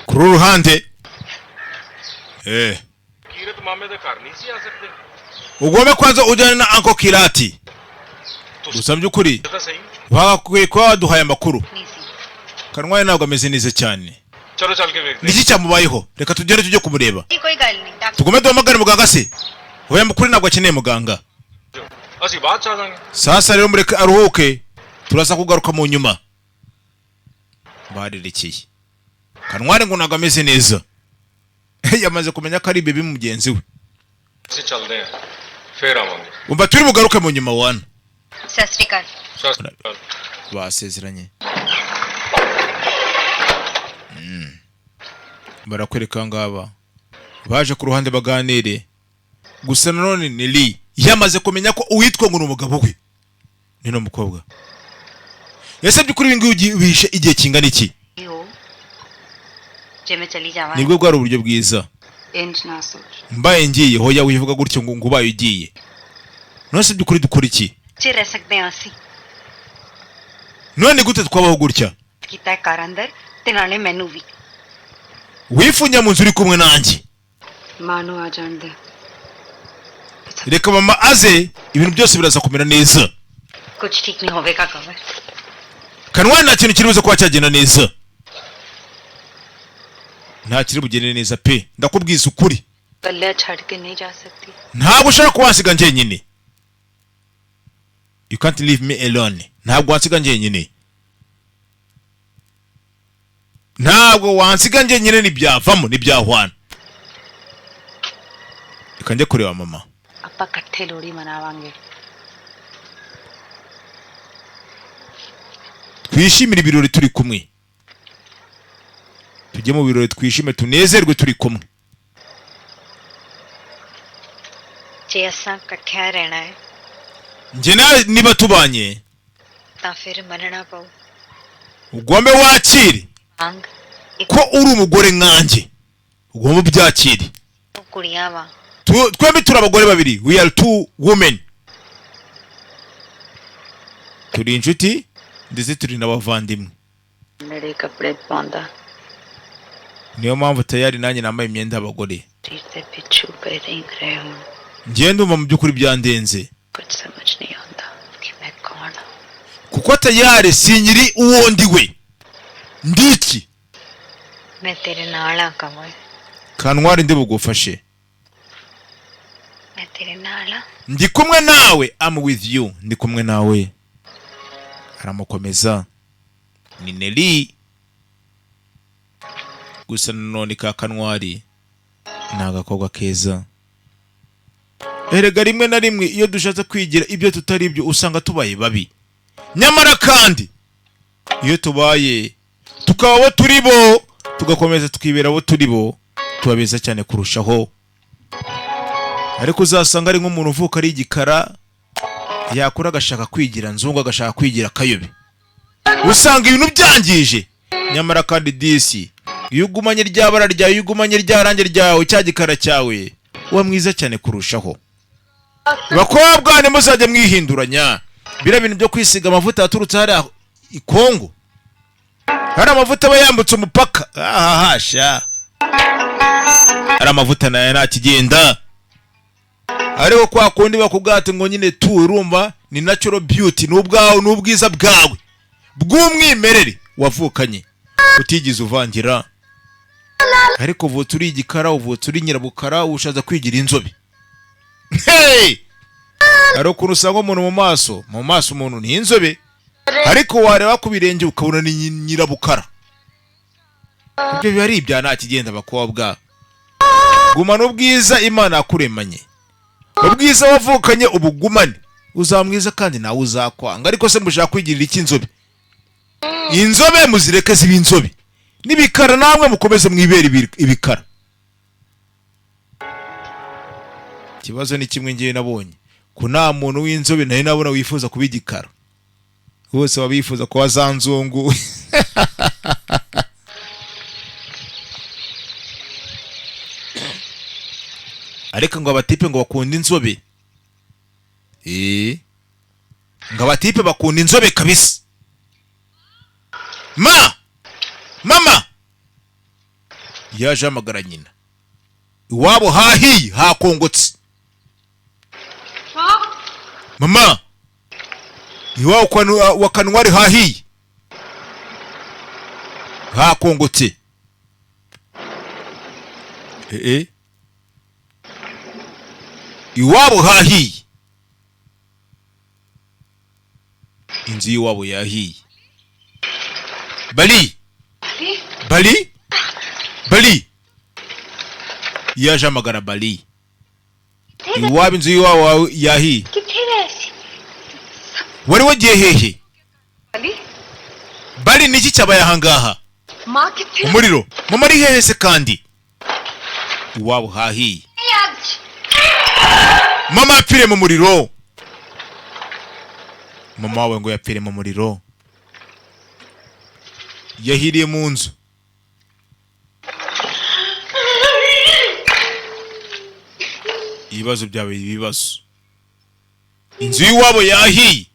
kuri uruhande Kirat मामे दे घर नहीं सी आ सकते ugomba kwanza ujyana na Uncle Kirati gusa by'ukuri bakwiye kuba waduhaye amakuru Kanwari ntabwo ameze neza cyane चलो चल के देखते niki cyamubayeho reka tugere tujye kumureba tugume duhamagare muganga se oya mukuri ntabwo akeneye muganga ਅਸੀਂ ਬਾਅਦ ਚ ਆ ਜਾਾਂਗੇ sasa rero mureke aruhuke turaza kugaruka mu nyuma barerekeye Kanwari ngo ntabwo ameze neza yamaze kumenya ko ari bibi mugenzi we ਅਸੀਂ ਚੱਲਦੇ ਆਂ ਫੇਰ ਆਵਾਂਗੇ umva turi bugaruke mu nyuma wana Sasrikal basezeranye barakwereka ngaba baje ku ruhande baganire gusa nanone ni Lee yamaze kumenya ko uwitwa ngo n'umugabo we ni no mukobwa yasabye kuri ibingi ubishe igihe kingana iki nibwo bwari uburyo bwiza mbaye ngiye hoya wivuga gutyo ngo ubaye ugiye nose byukuri dukora iki none gute twabaho gutya wifunya mu nzu uri kumwe nanjye reka mama aze ibintu byose biraza kumera neza Kanwari nta kintu kiribuze kuba cyagenda neza nta kiri bugende neza pe ndakubwiza ukuri ntabwo ushaka kuwasiga njyenyine you can't leave me alone ntabwo wansiga njyenyine ntabwo wansiga njyenyine nibyavamo nibyahwana reka njye kureba mama twishimire ibirori turi kumwe tujye mu birori twishime tunezerwe turi kumwe njye nawe niba tubanye ugombe wakire ko uri umugore nkanjye ugomba ubyakire twembi turi abagore babiri we are two women turi inshuti ndetse turi n'abavandimwe niyo mpamvu tayari nanjye nambaye imyenda y'abagore ngiye ndumva mu by'ukuri byandenze kuko tayari sinyiri uwo ndi we ndiki Kanwari ndi bugufashe ndi kumwe nawe I'm with you ndi kumwe nawe aramukomeza ni Nelly gusa none ka Kanwari ni agakobwa keza erega rimwe na rimwe iyo dushatse kwigira ibyo tutari ibyo usanga tubaye babi nyamara kandi iyo tubaye tukaba abo turi bo tugakomeza tukibera abo turi bo tubabeza cyane kurushaho ariko uzasanga ari nk'umuntu uvuka ari igikara yakura agashaka kwigira nzungu agashaka kwigira kayobe usanga ibintu byangije nyamara kandi disi iyo ugumanye ryabara ryawe iyo ugumanye ryarange ryawe cya gikara cyawe uba mwiza cyane kurushaho bakobwa nimuzajya mwihinduranya bira bintu byo kwisiga amavuta yaturutse hariya i Kongo hari amavuta aba yambutse umupaka hasha hari amavuta nayo ntakigenda ariko kwa kundi bakubwate ngo nyine tu urumva ni natural beauty n'ubwawe n'ubwiza bwawe bw'umwimerere wavukanye utigize uvangira ariko uvutse uri igikara uvutse uri nyirabukara ushaza kwigira inzobe ariko usanga umuntu mu maso umuntu ni inzobe ariko wareba ku birenge ukabona ni nyirabukara ibyo biba ari ibya ntakigenda bakobwa gumana ubwiza Imana yakuremanye ubwiza wavukanye ubugumane uzamwiza kandi nawe uzakwanga ariko se mushaka kwigirira iki inzobe inzobe muzireke ziba inzobe n'ibikara namwe mukomeze mwibera ibikara ikibazo ni kimwe ngiye nabonye ko nta muntu w'inzobe nayo nabona wifuza kuba igikara bose babifuza kuba za nzungu ariko ngo abatipe ngo bakunda inzobe ngo abatipe bakunda inzobe kabisa mama yaje amagara nyina. Iwabo hahiye hakongotse. Mama, iwabo wa Kanwari hahiye hakongotse. Iwabo hahiye. Inzu y'iwabo yahiye. Bali yaje amagara Bali. Iwabo inzu y'iwabo yahiye. Wari wagiye hehe? Bali niki cyabaye ahangaha? Umuriro. Mama ari hehe se kandi? Iwabo hahiye. Mama apfire mu muriro. Mama wawe ngo yapfire mu muriro. Yahiriye mu nzu. Ibibazo byawe ibibazo. Inzu y'iwabo yahiye.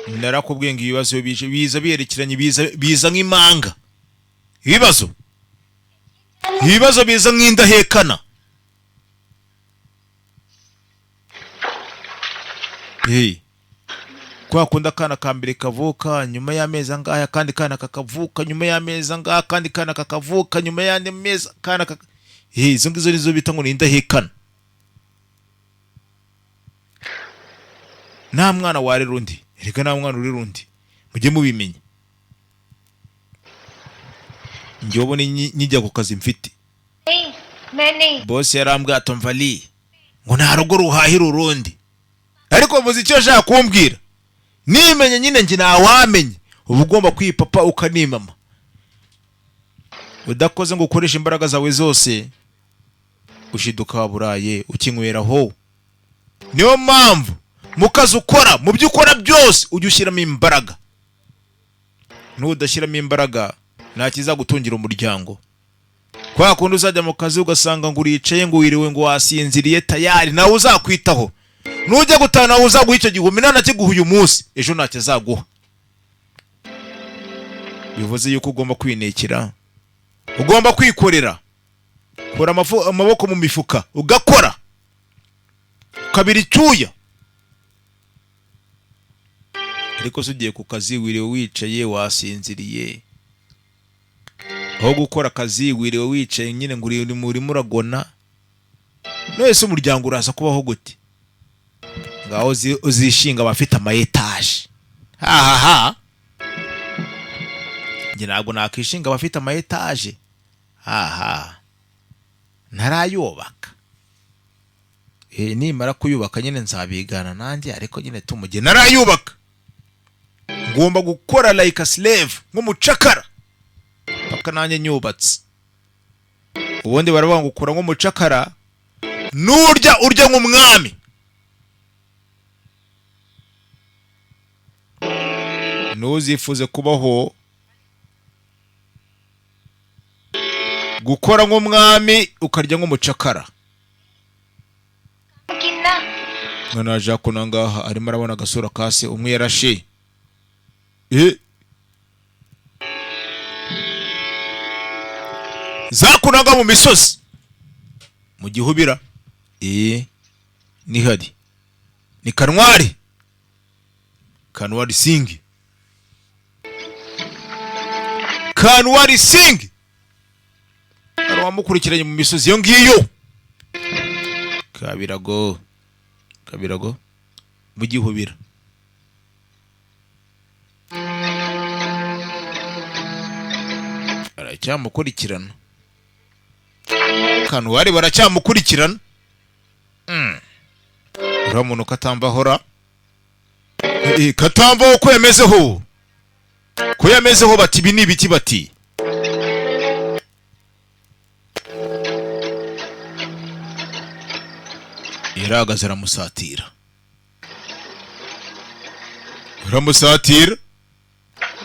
Narakubwiye ngo ibibazo biza biyerekeranye biza nk'imanga. Ibibazo biza nk'indahekana. Kwa kunda kana kambere kavuka nyuma y'amezi angahe kandi kana kakavuka nyuma y'amezi angahe kandi kana kakavuka nyuma y'andi mezi kana izo ngizo nizo bita ngo n'indahekana. Nta mwana warera undi. Erega nta mwana urera undi. Mujye mubimenya. Njye ubone nyijya ku kazi mfite. Boss yarambwiye atomvali ngo nta rugo ruhahira urundi. Ariko muzi icyo ashaka kumbwira. Nimenye nyine njye nawamenye. Uba ugomba kwipapa ukanimama. Udakoze ngo ukoreshe imbaraga zawe zose ushiduka waburaye ukinyweraho. Niyo mpamvu mu kazi ukora mu byo ukora byose ujye ushyiramo imbaraga. Nudashyiramo imbaraga nta kizagutungira umuryango. Kwa kundi uzajya mu kazi ugasanga ngo uricaye ngo wiriwe ngo wasinziriye tayari nawe uzakwitaho. Nujya gutana uzaguha icyo gihumi nana kiguha uyu munsi ejo ntacyo azaguha. Bivuze yuko ugomba kwinekera. Ugomba kwikorera. Kora amaboko mu mifuka ugakora. Kabiri cyuya. Ariko se ugiye ku kazi wiriwe wicaye wasinziriye. Aho gukora akazi wiriwe wicaye nyine ngo uri murimo uragona. Nese umuryango uraza kubaho gute? Ngaho uzishinga abafite ama etage. Njye ntabwo nakishinga abafite ama etage. Ntarayubaka. Nimara kuyubaka nyine nzabigana nanjye ariko nyine tumuge narayubaka. Ngomba gukora like a slave nk'umucakara. Paka nanjye nyubatse. Ubundi baravuga ngo ukora nk'umucakara urya nk'umwami. Nuzifuze kubaho gukora nk'umwami ukarya nk'umucakara. None aje kunangaha arimo arabona agasura kase umwe yarashe. Zakunanga mu misozi mu gihubira. Ni hari ni Kanwari Singh. Kanwari Singh aramukurikiranye mu misozi yo ngiyo. Kabirago mu gihubira. Aracyamukurikirana. Kanwari baracyamukurikirana. Uramuntu katambahora. Katambaho ko yamezeho. Ko yamezeho bati ibi ni ibiki bati. Yaragaze aramusatira.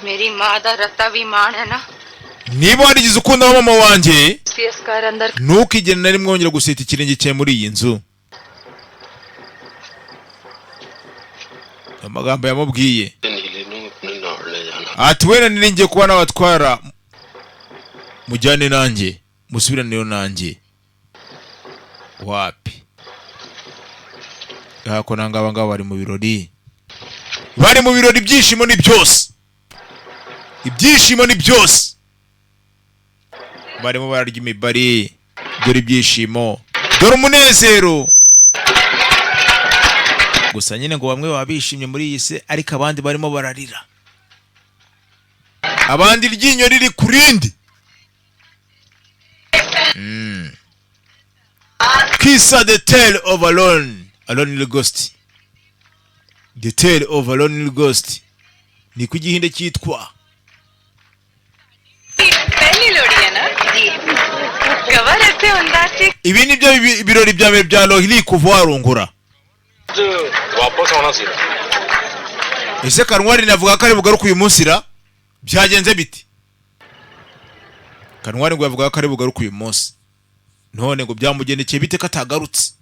मेरी माँ दा रत्ता विमान है ना. Niba warigize ukunda mama wanje ntukigene nari mwongera guseta ikirenge cye muri iyi nzu. Amagambo yamubwiye ati wena niringiye kuba nabatwara mujyane nanjye musubiraneyo nanjye wapi hako nangaba ngaba bari mu birori ibyishimo ni byose barimo bararya imibari dore ibyishimo dore umunezero gusa nyine ngo bamwe babishimye muri iyi se ariko abandi barimo bararira abandi iryinyo riri kurindi Qissa the tale of a lonely ghost. The tale of a lonely ghost. Ni ku gihinde cyitwa ibi ni byo ibirori bya mbere bya Lohili kuva warungura. Ese Kanwari navuga ko ari bugaruka uyu munsi ra byagenze biti? Kanwari ngo yavuga ko ari bugaruka uyu munsi none ngo byamugendekeye bite katagarutse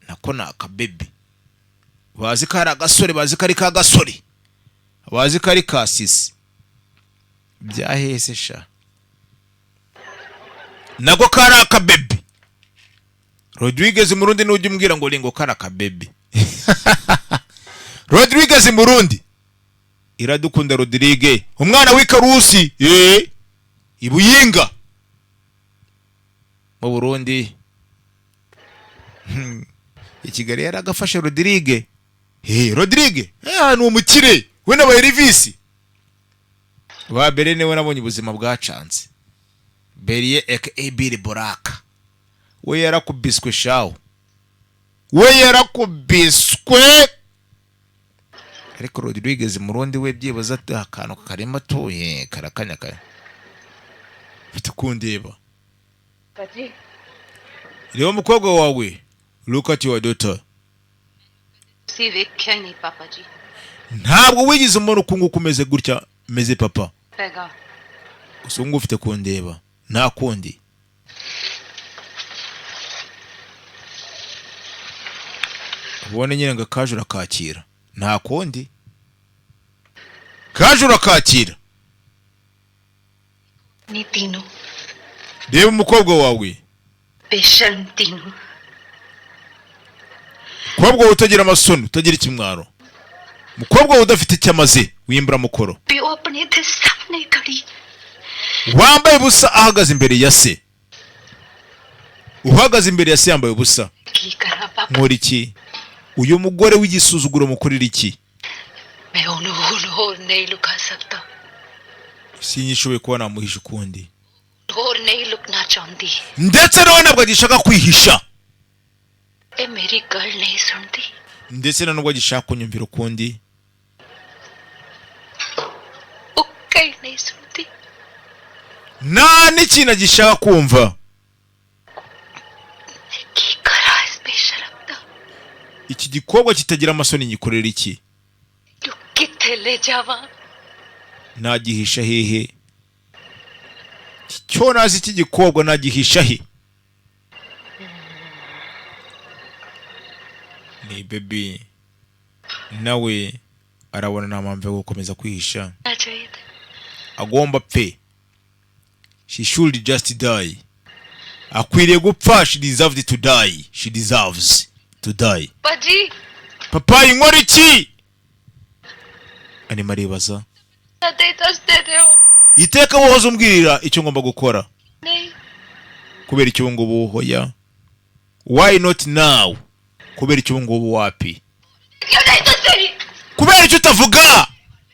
nako naka bebe bazi ko ari agasore bazi ko ari ka gasore bazi ko ari kasisi byahese sha nako kari aka bebe Rodriguez Murundi n'ujye umbwira ngo lingo kari aka bebe Rodriguez Murundi Iradukunda Rodrigue umwana w'ikarusi ibuyinga mu Burundi Ikigali yaragafashe Rodrigue Rodrigue ni umukire we na Elvis ba Berene we nabonye ubuzima bwacanze Berie aka Billy Boraka we yarakubiswe shawo ariko Rodriguez Murundi we byibaza akantu karema tuye karakanya kare mfite kundeba Paji Leo mukobwa wawe look at your daughter si vekkani papaji ntabwo wigize umuntu kunguka umeze gutya meze papa pega usungu ufite kundeba nta kundi ubone nyine ngo kajura kakira nta kundi kajura kakira ni Tino reba umukobwa wawe Beshan Tino mukobwa utagira amasoni utagira ikimwaro mukobwa udafite icyamaze wimbura mukoro piyo apne de samne khadi wambaye busa ahagaze imbere ya se uhagaze imbere ya se yambaye busa ki kara papa nkora iki uyu mugore w'igisuzuguro mukorera iki मैं और नहीं लुका सकता sinyishoboye kuba namuhisha ukundi और नहीं लुकना चाहती ndetse nawe ntabwo agishaka kwihisha ए मेरी गर्ल नहीं सुनती ndetse na nubwo agishaka kunyumvira ukundi वो कहीं नहीं सुनती nta n'ikintu agishaka kumva की करा इस बेशरम दा iki gikobwa kitagira amasoni nyikorera iki तू किथे ले जावा nagihisha hehe cyo nazi iki gikobwa nagihisha he ni baby nawe arabona nta mpamvu yo gukomeza kwihisha ना चाहिए था agomba pe she should just die akwiriye gupfa she deserved to die she deserves to die पाजी papa inkora iki arimo aribaza दे दे हो iteka wohoza umbwirira icyo ngomba gukora नहीं kubera icyo ubu ngubu hoya why not now kubera icyo ubu ngubu wapi क्यों नहीं सुनती kubera icyo utavuga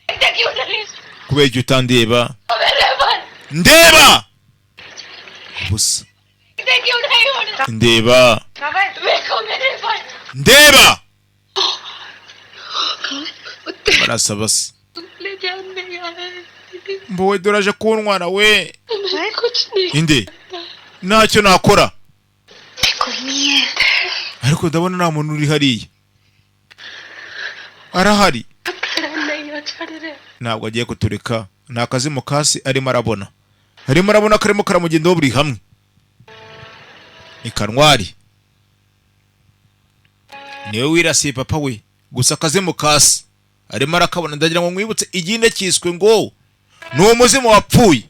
क्यों नहीं kubera icyo utandeba मेरे मन ndeba busa क्यों नहीं होना ndeba देखो मेरे मन ndeba barasaba se ले जान नहीं आया mbowe doraje kuntwara we मैं कुछ नहीं inde ntacyo nakora कोई नहीं है ariko ndabona nta muntu uri hariya arahari नहीं अच्छा रे ntabwo agiye kutureka ni akazi mu kasi arimo arabona karimo karamugenda buri hamwe ni Kanwari niwe wirasiye papa we gusa akazi mu kasi arimo arakabona ndagira ngo mwibutse iginde cyiswe ngo ni umuzimu wapfuye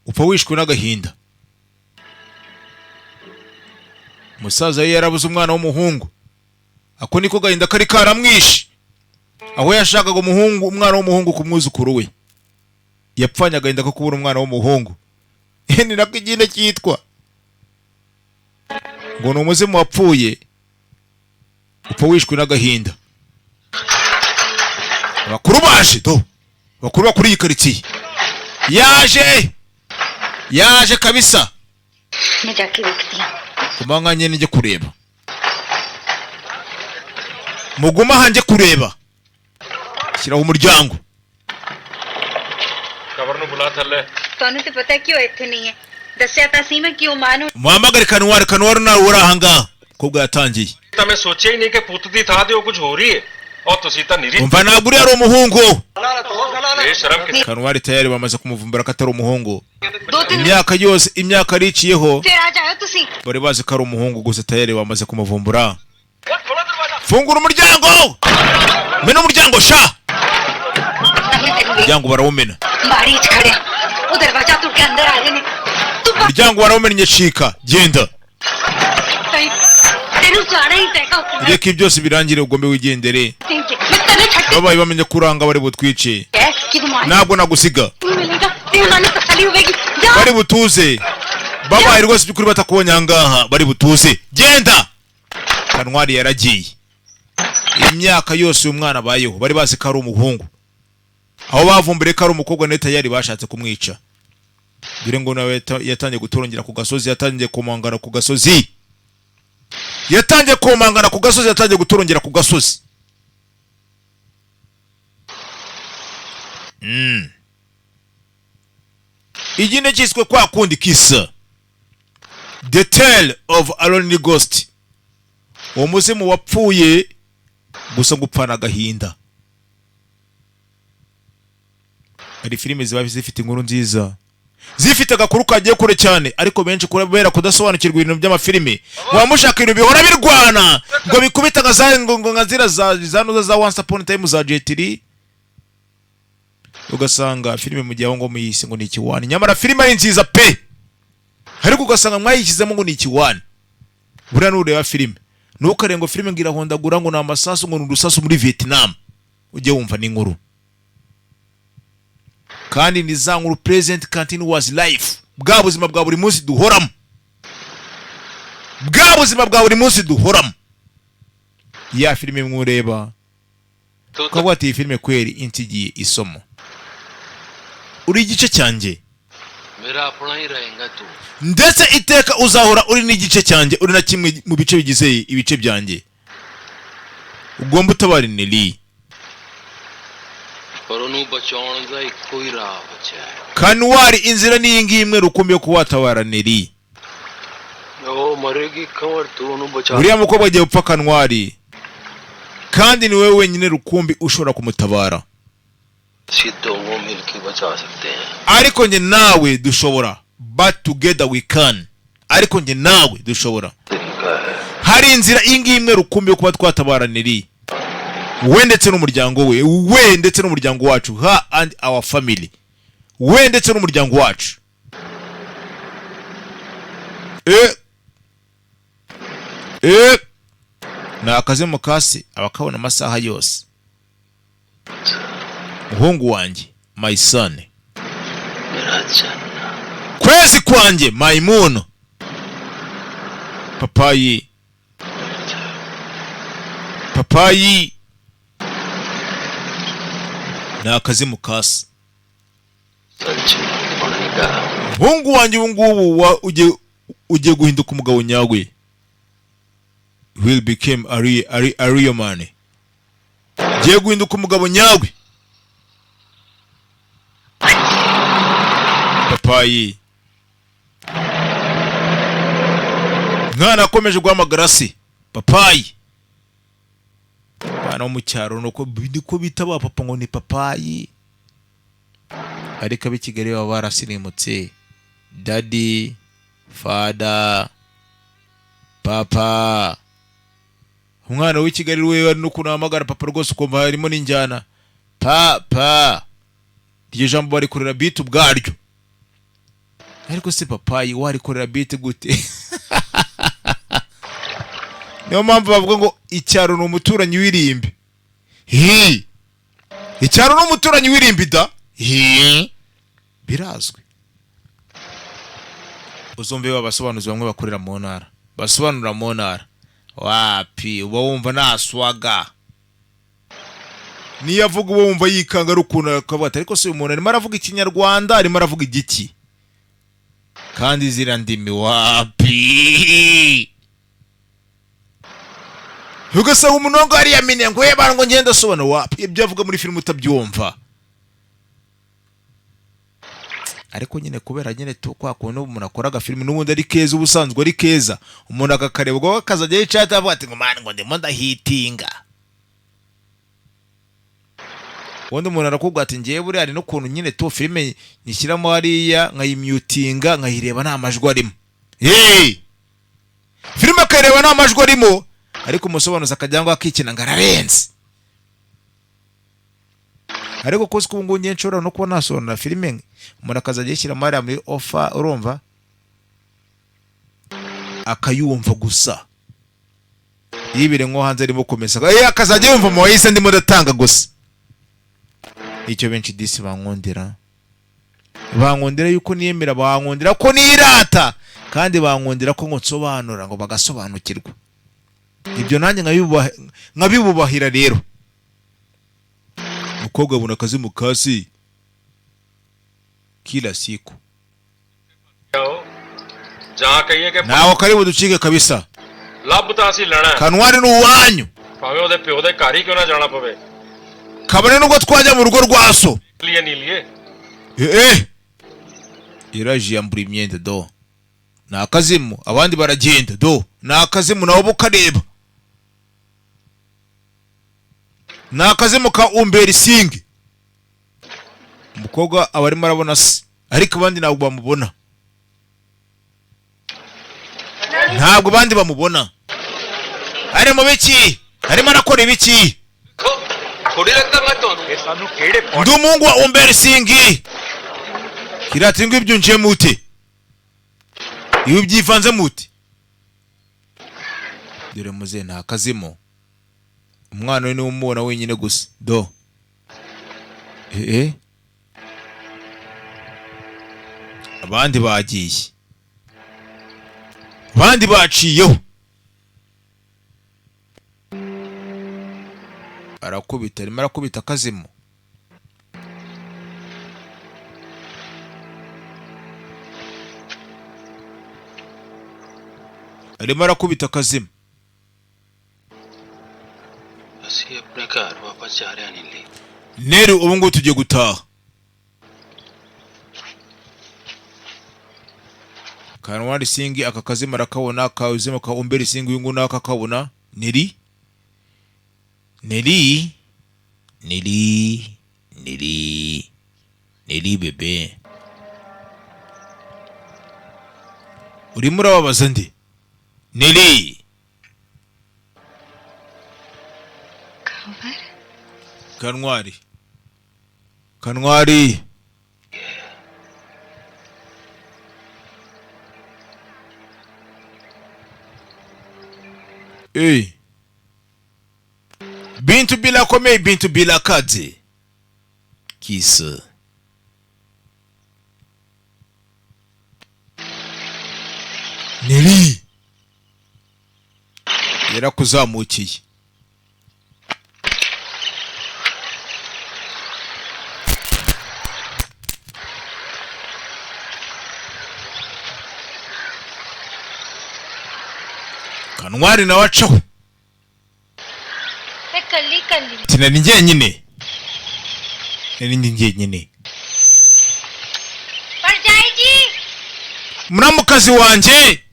upfa wishwe n'agahinda. Umusaza ye yarabuze umwana w'umuhungu, ako niko gahinda kari karamwishe, aho yashakaga umwana w'umuhungu ku mwuzukuru we, yapfanye agahinda ko kubura umwana w'umuhungu. Ni nako igihinde cyitwa ngo ni umuzimu wapfuye, upfa wishwe n'agahinda. Abakuru baje do, bakuru bakuri ikaritsiye yaje kabisa. Kumanga nyene nje kureba, muguma hanje kureba, shyiraho umuryango. खबर नु बुला थल्ले तोने तो पता क्यों इतने नहीं है दस्या तसी में क्यों मानो muhamagare kanwari nawe uri ahanga ko bwatangiye. मैं सोचा ही नहीं कि पुत दी था दे कुछ हो रही है और तो सीता निरी umva ntabwo uri ari umuhungu. ये शर्म की kanwari tayari bamaze kumuvumbura ko atari umuhungu. Imyaka yose imyaka ariciyeho फिर आ जाओ तुसी bari bazi ko ari umuhungu, gusa tayari bamaze kumuvumbura. Fungura umuryango, mena umuryango sha. Umuryango barawumena, बारी खड़े वो दरवाजा तोड़ के अंदर आ गए ने तू umuryango barawumennye, cika genda. तेनू जाना ही तय का Reka byose birangire ugombe wigendere. मैं तने छट Babaye bamenye kuranga bari butwice, है कि तुम्हारी ntabwo nagusiga. तू मिलेगा तेरे माने तसली होगी जा Bari butuze, babaye rwose byukuri batakubonye ahangaha, bari butuze genda. Kanwari yaragiye. Imyaka yose uyu mwana abayeho bari bazi ko ari umuhungu, aho bavumbure ko ari umukobwa ne tayari bashatse kumwica. Dore ngo nawe yatangiye gutorongera ku gasozi, yatangiye komangana ku gasozi, yatangiye gutorongera ku gasozi. Igine cyiswe kwa kundi Qissa, The Tale of a Lonely Ghost. Uwo muzimu wapfuye gusa gupfana agahinda. Ari filime ziba zifite inkuru nziza, zifite agakuru kagiye kure cyane, ariko benshi kubera kudasobanukirwa ibintu by'amafilime wamushaka ibintu bihora birwana ngo bikubita ngo ngazira za Once Upon a Time za Jet, ugasanga filime mu gihe aho ngo muyise ngo ni ikiwani, nyamara filime ari nziza pe, ariko ugasanga mwayishyizemo ngo ni ikiwani. Buriya nureba filime ntukarengo filime ngira hondagura ngo ni amasasu ngo ni urusasu muri Vietnam, ujye wumva n'inkuru. Kandi ni za nkuru present continuous life, bwa buzima bwa buri munsi duhoramo, ya filime mwureba ukabwa ati filime kweri intigiye isomo. Uri igice cyanjye, मेरा अपना ही रहेगा तू ndetse iteka uzahora uri n'igice cyanjye, uri na kimwe mu bice bigize ibice byanjye. Ugomba utabara Neri, पर उन्हें बचाने का एक कोई राह बचा है. Kanwari inzira ni ingi imwe rukumbi yo kuwatabara Neri. वो मरेगी खबर तू उन्हें बचा. Uriya mukobwa agiye gupfa Kanwari, kandi ni wewe wenyine rukumbi ushobora kumutabara. सीधो वो मिलके बचा सकते हैं. Ariko nje nawe dushobora, but together we can. Ariko nje nawe dushobora. तरीका है. Hari inzira ingi imwe rukumbi yo kuba twatabara Neri, we ndetse n'umuryango we ndetse n'umuryango wacu, her and our family, we ndetse n'umuryango wacu. Na akaze mu kasi abakabona amasaha yose. Muhungu wanjye, my son, मेरा चन्ना. kwezi kwanjye, my moon, papayi, na akaze mu kasi. सच बनेगा. Muhungu wanjye ubu ngubu ugiye guhinduka umugabo nyawe. Will become a real man. Ugiye guhinduka umugabo nyawe. Papayi, mwana akomeje guhamagara se papayi. Bana wo mu cyaro nuko bita ba papa ngo ni papayi, ariko ab'i Kigali baba barasirimutse. Daddy, father, papa. Umwana w'i Kigali we n'ukuntu ahamagara papa rwose ukumva harimo n'injyana. Papa, iryo jambo bari kurera beat ubwaryo. ariko se papayi warikorera beat gute? Niyo mpamvu bavuga ngo icyaro ni umuturanyi w'irimbi. Icyaro ni umuturanyi w'irimbi da? Birazwi. Uzumve babasobanuzi bamwe bakorera mu ntara. Basobanura mu ntara. Wapi uba wumva naswaga. Niyo avuga uba wumva yikanga rukuntu akavuga ariko se umuntu arimo aravuga ikinyarwanda arimo aravuga igiki. Kandi zira ndimi wapi. Ugasaba umuntu ngo ari yamenye ngo yebana ngo ngenda sobana wapi ibyo avuga muri film utabyumva. Ariko nyine kubera nyine kwa kuntu umuntu akoraga film n'ubundi ari keza ubusanzwe ari keza umuntu akakareba ngo akazajya yicata avuga ati ngo mani ngo ndimo ndahitinga. Wanda umuntu arakubwira ati ngiye buri ari no kuntu nyine filime nyishyiramo hariya nkayimutinga nkayireba nta majwi arimo. Filime akareba nta majwi arimo ariko umusobanuzi akajya ngo akikina ngararenze. Ariko ko ubu ngubu ngiye nshobora no kubona nasobanura filime umuntu akazajya yishyiramo hariya muri offer urumva akayumva gusa yibire nko hanze arimo komesa akazajya yumva mu wahise ndimo ndatanga gusa. Icyo benshi disi bankundira yuko niyemera, bankundira ko nirata, kandi bankundira ko nsobanura ngo bagasobanukirwa. Ibyo nanjye nkabibubahira rero. Mukobwa abona akazi mu kasi kila siku. Nawe karibu ducike kabisa. Kanwari n'uwanyu. Kabone nubwo twajya mu rugo rwaso. Iraji yambura imyenda do. Nakazimu abandi baragenda do. Nakazimu nawo bukareba. Nakazimu ka umbera isingi. Umukobwa abarimo arabona se ariko abandi ntabwo bamubona. Ntabwo bandi bamubona. Ari mu biki? Arimo arakora ibiki? Ndu Mungu wa umbera isingi. Kirati ngo ibyo nje mute. Ibi byivanze mute. Dore muze ntakazimo. Umwana we ni umubona wenyine gusa do. Abandi bagiye. Abandi baciyeho. Arakubita arimo arakubita akazimo. Arimo arakubita akazimo. Neri ubu ngubu tugiye gutaha. Kanwari singi aka kazima arakabona, akazima ka umbera singi uyu nguyu nawe akakabona. Neri bebe. Urimo urababaza ndi? Neri. Kanwari. Bintu bila komei, bintu bila kazi. Qissa. Neri. Yarakuzamukiye. Kanwari na wacaho. Tinari njyenyine. Nari njyenyine. Parjaiji. Muramukazi wanje.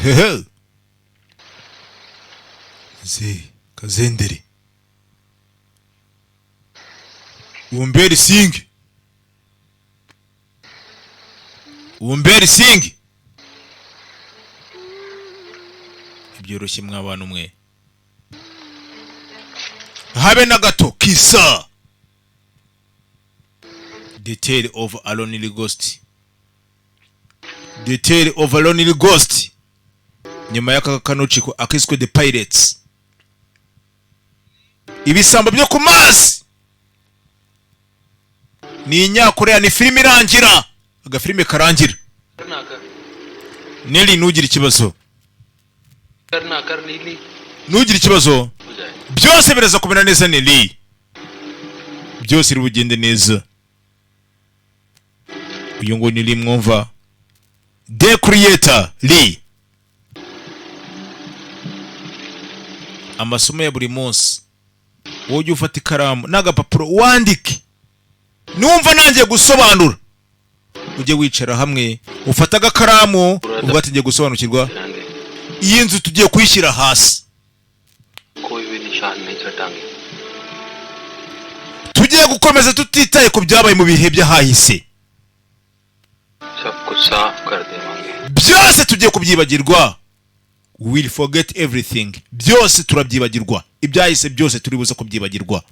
Hehe. Kazendere. Umberi singi. byoroshye mw'abantu mwe habe na gato. Qissa, the tale of a lonely ghost. The tale of a lonely ghost. Nyuma y'aka kanuciko akiswe the pirates, ibisambo byo ku mazi. Ni inyakoreya, ni filime irangira, agafilime karangira. Neli nugira ikibazo, nugira ikibazo, byose biraza kumera neza. Neli byose iri bugende neza. Uyu ngo Neli mwumva, the creator Lee. Amasomo ya buri munsi wowe ufata ikaramu n'agapapuro wandike. Numva nangiye gusobanura, ujye wicara hamwe ufata agakaramu ubwo atingiye gusobanukirwa. Iyi nzu tugiye kuyishyira hasi, tugiye gukomeza tutitaye ku byabaye mu bihe by'ahahise. Byose tugiye kubyibagirwa. We will forget everything. Byose turabyibagirwa, ibyahise byose turi buze kubyibagirwa,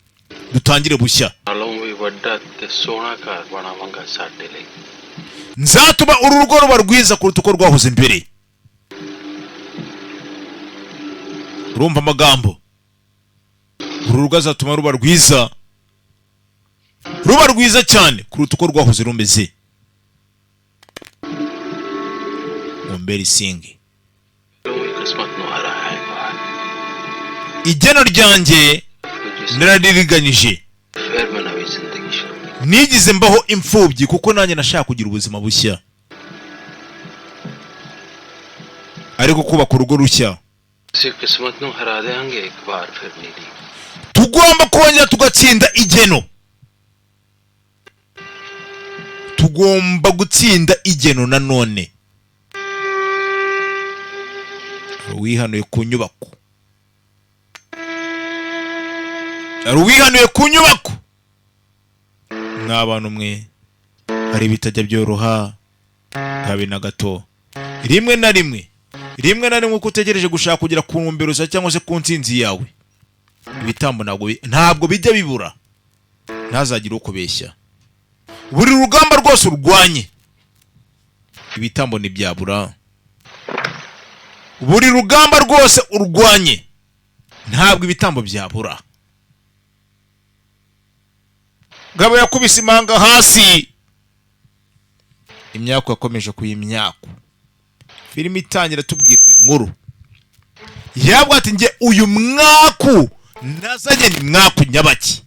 dutangire bushya. Nzatuma uru rugo ruba rwiza kuruta uko rwahoze mbere. Urumva amagambo? Uru rugo azatuma ruba rwiza, ruba rwiza cyane kuruta uko rwahoze rumeze. Omberi singi. Igeno ryanjye naraririganije, nigize mbaho imfubyi kuko nanjye nashaka kugira ubuzima bushya, ariko kubaka urugo rushya tugomba kongera tugatsinda igeno. Tugomba gutsinda igeno nanone. Wihanuye ku nyubako, wihanuye ku nyubako. N'abantu mwe hari bitajya byoroha habe na gato. Rimwe na rimwe uko utegereje gushaka kugera ku ntumbero cyangwa se ku ntsinzi yawe, ibitambo ntabwo bijya bibura. Ntazagire ukubeshya. Buri rugamba rwose urwanye, ibitambo ntibyabura. Buri rugamba rwose urwanye, ntabwo ibitambo byabura. Gabo yakubise imanga hasi, imyaka yakomeje kuyimyaka. Filime itangira tubwirwa inkuru. Yabwo ati nge uyu mwaku nazanye ni mwaku nyabaki.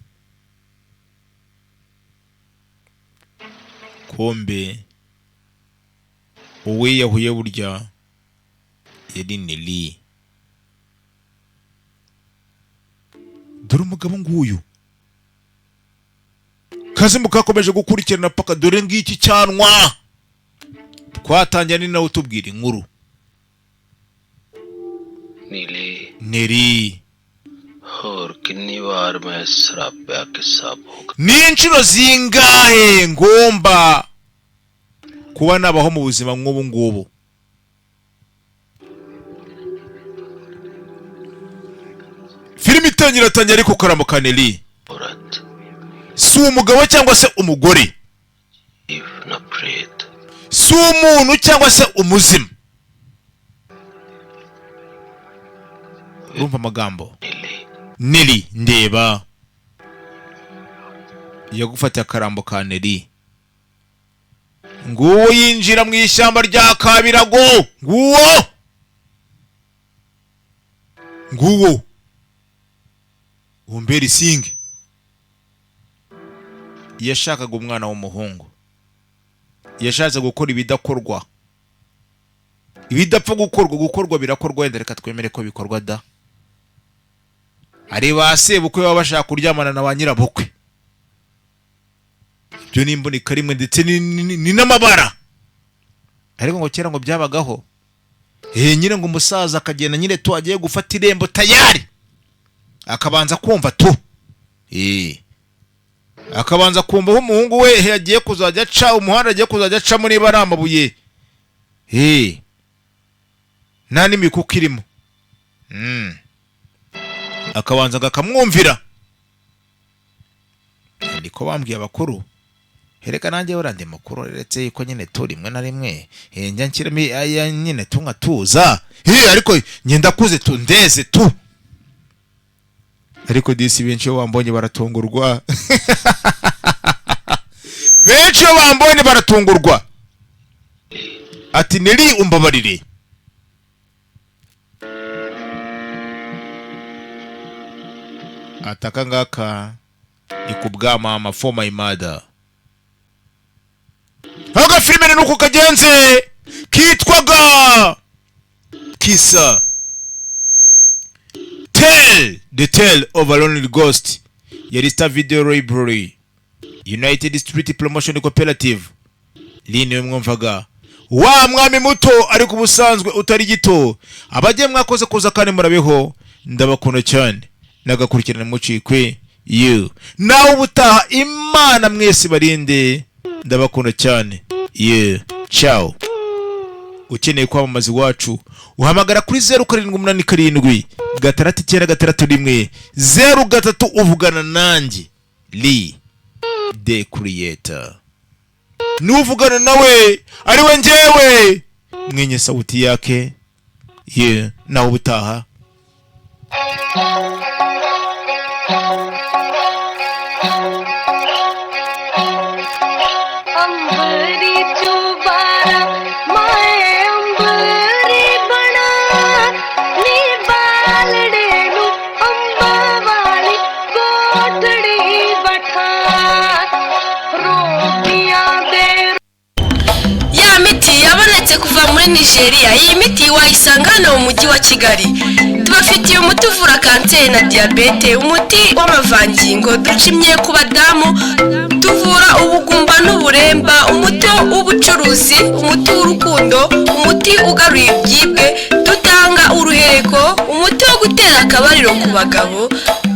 Kombe uwe yahuye burya yari Neli. Dore umugabo nguyu kazimu kakomeje gukurikirana paka. Dore ngiki cyanwa twatangiye ni nawe tubwira inkuru. Neli और कितनी बार मैं शराब पे आके साफ होगा. Ni inshuro zingahe ngomba kuba nabaho mu buzima nk'ubu ngubu? Filime itangira ariko karamuka Neli si umugabo cyangwa se umugore, si umuntu cyangwa se umuzima. Urumva amagambo? Neli ndeba yagufata akarambo ka Neli. Nguwo yinjira mu ishyamba rya Kabirago. Nguwo Umberi Singi yashakaga umwana w'umuhungu, yashatse gukora ibidakorwa, ibidapfa gukorwa birakorwa. Wenda reka twemere ko bikorwa da. Ari ba sebukwe baba bashaka kuryamana na ba nyirabukwe. Byo nimbonika rimwe ndetse ni n'amabara. Ariko ngo kera ngo byabagaho. Nyine ngo umusaza akagenda nyine tu agiye gufata irembo tayari, akabanza kumva tu akabanza kumva umuhungu we yagiye kuzajya aca umuhanda, agiye kuzajya aca muri baramabuye nta n'imikuku irimo. akabanza ngakamwumvira. Ndiko bambwiye abakuru, hereka nanjye urande makuru retse ko nyine turi rimwe na rimwe njya nshyiramo aya nyine tunga tuza ariko ngenda kuze tundeze tu. Ariko disi benshi bambonye baratungurwa. Benshi bambonye baratungurwa. Ati neri umbabarire. Ataka ngaka ikubwama for my mother. Haga filime nuko kagenze kitwaga Qissa, the tale of a lonely ghost. Yarista video library United Street Promotion Cooperative. Lini mwumvaga wa mwami muto ariko ubusanzwe utari gito. Abaje mwakoze kuza kandi murabeho, ndabakunda cyane nagakurikirana mucikwe you nawe ubutaha. Imana mwese barinde, ndabakunda cyane ciao. Ukeneye kwamamaza iwacu uhamagara kuri 0787 691 03 uvugana nanjye Lee the creator. Nuvugana nawe ariwe njyewe mwenye sauti yake nawe ubutaha. Kuva muri Nigeria, iyi miti wayisanga hano mu mujyi wa Kigali. Tubafitiye umuti uvura kanseri na diabete, umuti w'amavangingo, ducimye ku badamu, tuvura ubugumba n'uburemba, umuti w'ubucuruzi, umuti w'urukundo, umuti ugaruye ibyibwe, dutanga uruhereko, umuti wo gutera akabariro ku bagabo.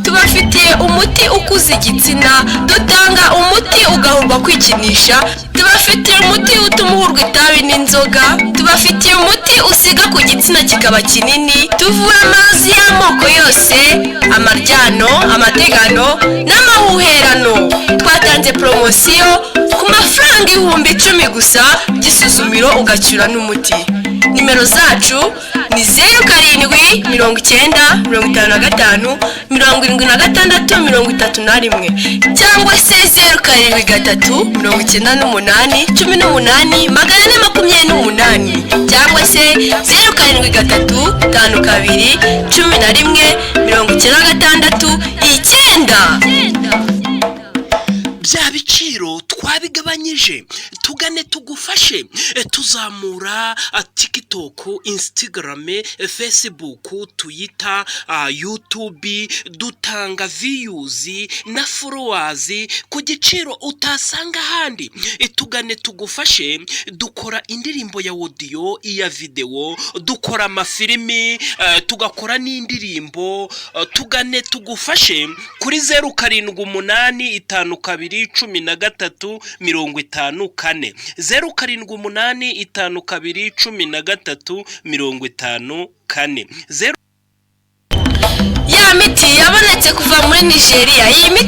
Tubafitiye umuti ukuza igitsina, dutanga umuti ugahurwa kwikinisha. Tubafitiye umuti utuma uhurwa itabi n'inzoga. Tubafitiye umuti usiga ku gitsina kikaba kinini. Tuvura amazi y'amoko yose, amaryano, amategano n'amahuherano. Twatanze promosiyo ku mafaranga 10,000 gusa gisuzumiro ugacyura n'umuti. Nimero zacu ni 07 90 55 76 cyangwa se 07 98 18 428 cyangwa se 07 52 11 96 bya biciro twabigabanyije. Tugane tugufashe tuzamura TikTok, Instagram, Facebook, Twitter, YouTube. Dutanga views na followers ku giciro utasanga handi. Tugane tugufashe. Dukora indirimbo ya audio, iya video, dukora amafilimi, tugakora n'indirimbo. Tugane tugufashe kuri 07 52 13 54 07 52 13 54. Ya miti yabonetse kuva muri Nigeria. Iyi miti